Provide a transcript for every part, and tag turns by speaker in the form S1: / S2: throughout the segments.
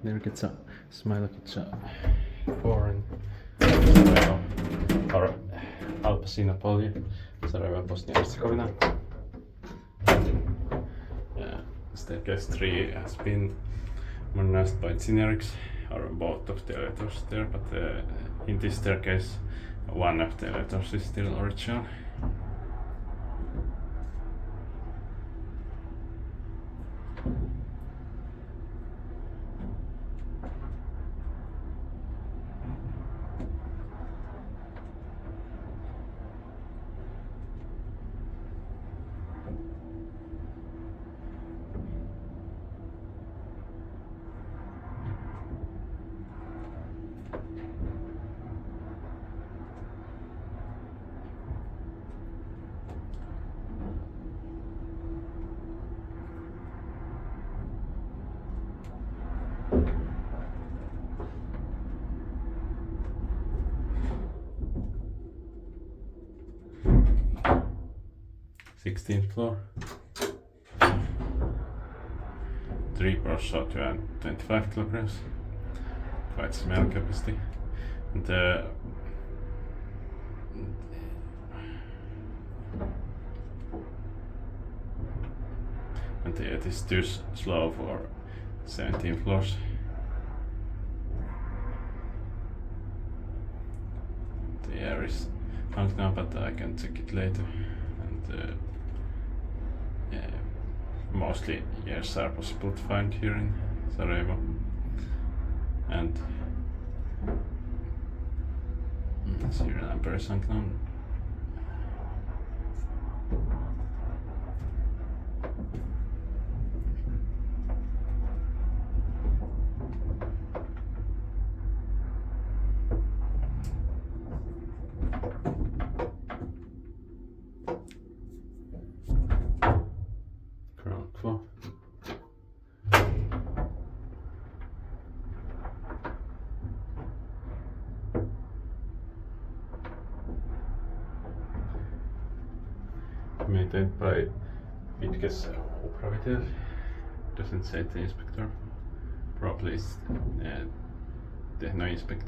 S1: Nerkeza Smailagića foreign Sarajevo or Alipašino Polje, Sarajevo, Bosnia-Herzegovina. Staircase 3 has been modernized by engineers, or both of the elevators there, but in this staircase one of the elevators is still original. Sixteenth floor. 3 floors short to 25 kilograms. Quite small capacity. And it is too slow for 17 floors. The air is hung now, but I can check it later. And mostly airs are possible to find here in Sarajevo. And serial number is unknown. Ground floor. Maintained by BiH upravitelj. Doesn't say the inspector. Probably it's techno inspect.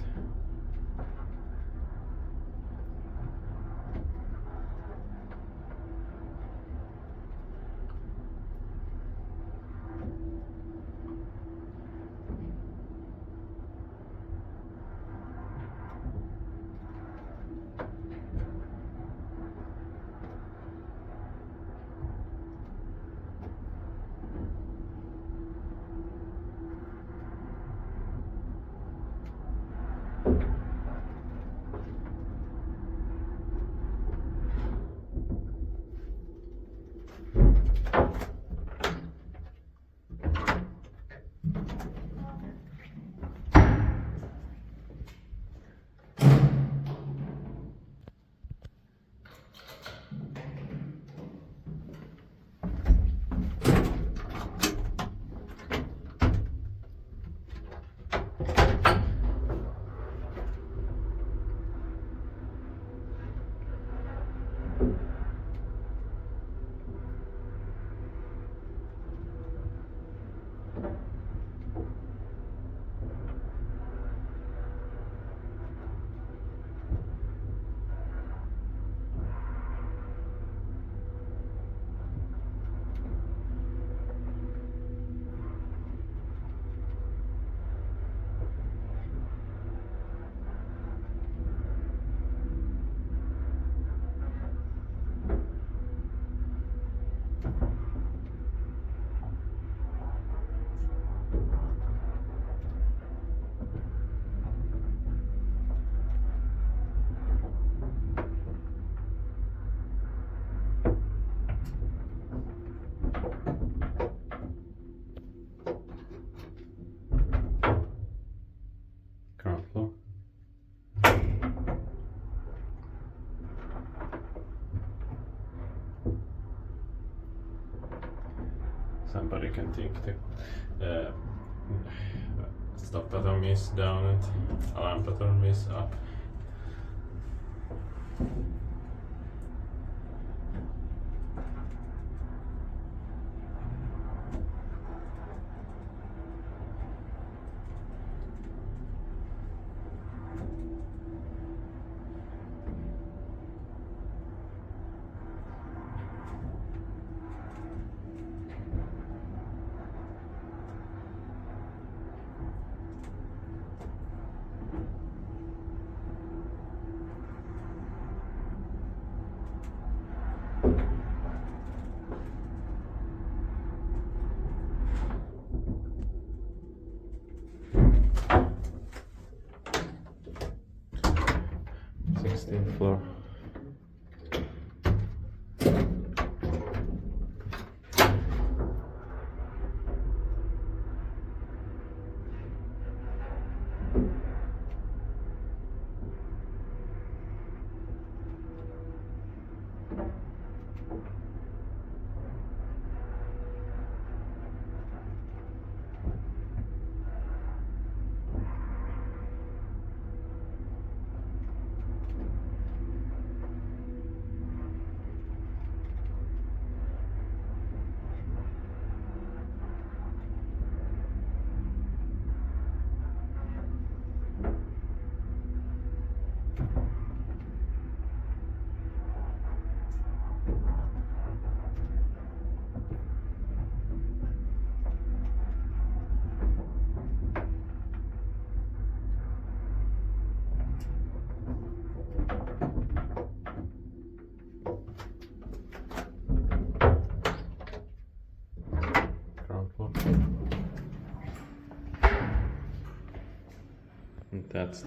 S1: Ground floor. Somebody can think the stop button is down and alarm button is up. 16th floor. And that's